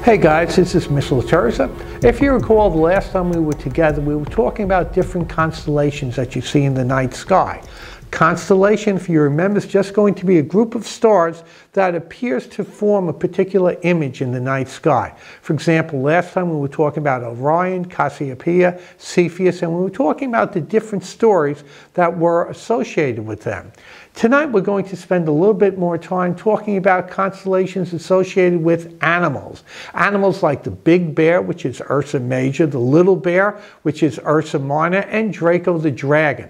Hey guys, this is Miss Ursa. If you recall, the last time we were together, we were talking about different constellations that you see in the night sky. Constellation, if you remember, is just going to be a group of stars that appears to form a particular image in the night sky. For example, last time we were talking about Orion, Cassiopeia, Cepheus, and we were talking about the different stories that were associated with them. Tonight we're going to spend a little bit more time talking about constellations associated with animals. Animals like the Big Bear, which is Ursa Major, the Little Bear, which is Ursa Minor, and Draco the Dragon.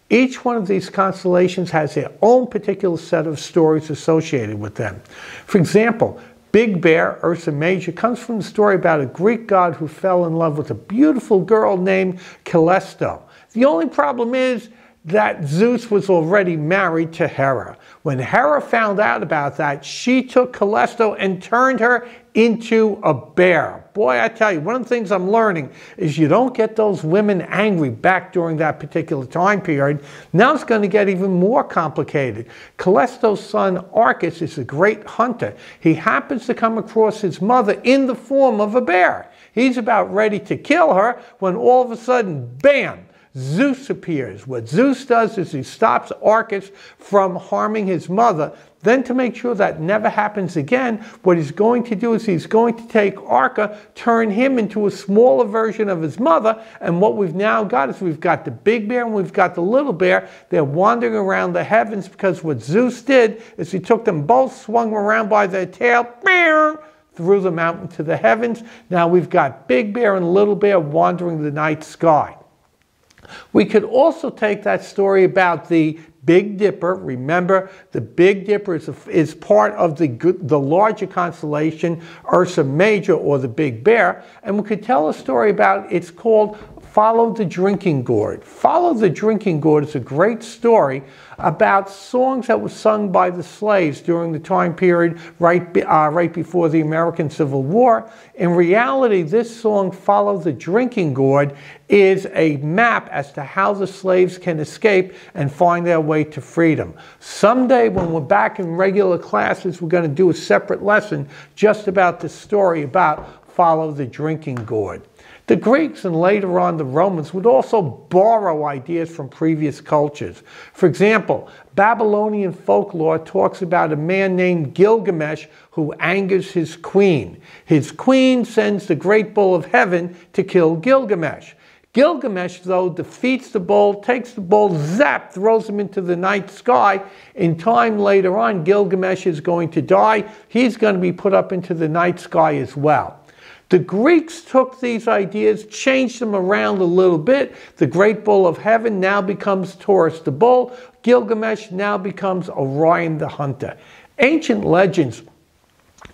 Each one of these constellations has their own particular set of stories associated with them. For example, Big Bear, Ursa Major, comes from the story about a Greek god who fell in love with a beautiful girl named Callisto. The only problem is that Zeus was already married to Hera. When Hera found out about that, she took Callisto and turned her into a bear. Boy, I tell you, one of the things I'm learning is you don't get those women angry back during that particular time period. Now it's going to get even more complicated. Callisto's son, Arcus, is a great hunter. He happens to come across his mother in the form of a bear. He's about ready to kill her when all of a sudden, bam! Zeus appears. What Zeus does is he stops Arcus from harming his mother. Then, to make sure that never happens again, what he's going to do is he's going to take Arca, turn him into a smaller version of his mother, and what we've now got is we've got the Big Bear and we've got the Little Bear. They're wandering around the heavens because what Zeus did is he took them both, swung them around by their tail, threw them out into the heavens. Now we've got Big Bear and Little Bear wandering the night sky. We could also take that story about the Big Dipper. Remember, the Big Dipper is part of the larger constellation, Ursa Major, or the Big Bear, and we could tell a story about, it's called Follow the Drinking Gourd. Follow the Drinking Gourd is a great story about songs that were sung by the slaves during the time period right before the American Civil War. In reality, this song, Follow the Drinking Gourd, is a map as to how the slaves can escape and find their way to freedom. Someday, when we're back in regular classes, we're going to do a separate lesson just about the story about Follow the Drinking Gourd. The Greeks and later on the Romans would also borrow ideas from previous cultures. For example, Babylonian folklore talks about a man named Gilgamesh who angers his queen. His queen sends the great bull of heaven to kill Gilgamesh. Gilgamesh, though, defeats the bull, takes the bull, zap, throws him into the night sky. In time later on, Gilgamesh is going to die. He's going to be put up into the night sky as well. The Greeks took these ideas, changed them around a little bit. The great bull of heaven now becomes Taurus the bull. Gilgamesh now becomes Orion the hunter. Ancient legends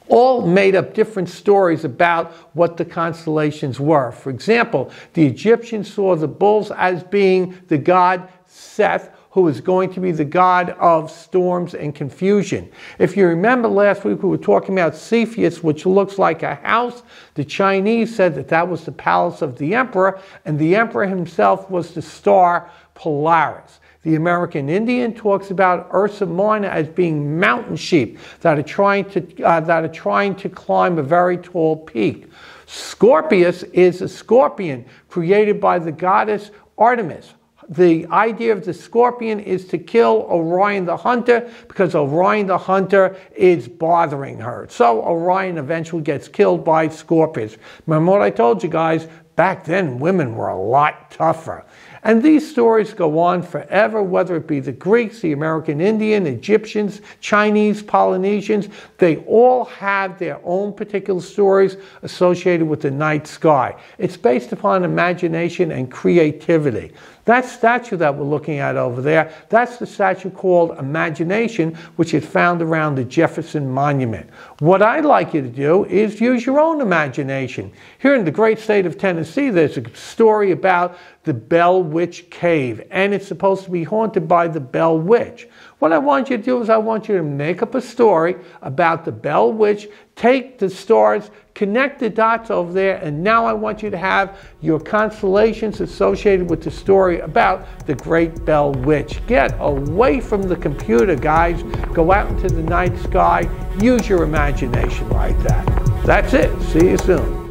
all made up different stories about what the constellations were. For example, the Egyptians saw the bulls as being the god Seth, who is going to be the god of storms and confusion. If you remember last week, we were talking about Cepheus, which looks like a house. The Chinese said that that was the palace of the emperor, and the emperor himself was the star Polaris. The American Indian talks about Ursa Minor as being mountain sheep that are trying to climb a very tall peak. Scorpius is a scorpion created by the goddess Artemis. The idea of the scorpion is to kill Orion the hunter because Orion the hunter is bothering her. So Orion eventually gets killed by Scorpius. Remember what I told you guys? Back then, women were a lot tougher. And these stories go on forever, whether it be the Greeks, the American Indian, Egyptians, Chinese, Polynesians. They all have their own particular stories associated with the night sky. It's based upon imagination and creativity. That statue that we're looking at over there, that's the statue called Imagination, which is found around the Jefferson Monument. What I'd like you to do is use your own imagination. Here in the great state of Tennessee, there's a story about the Bell Witch Cave, and it's supposed to be haunted by the Bell Witch. What I want you to do is I want you to make up a story about the Bell Witch, take the stars, connect the dots over there, and now I want you to have your constellations associated with the story about the Great Bell Witch. Get away from the computer, guys. Go out into the night sky. Use your imagination like that. That's it. See you soon.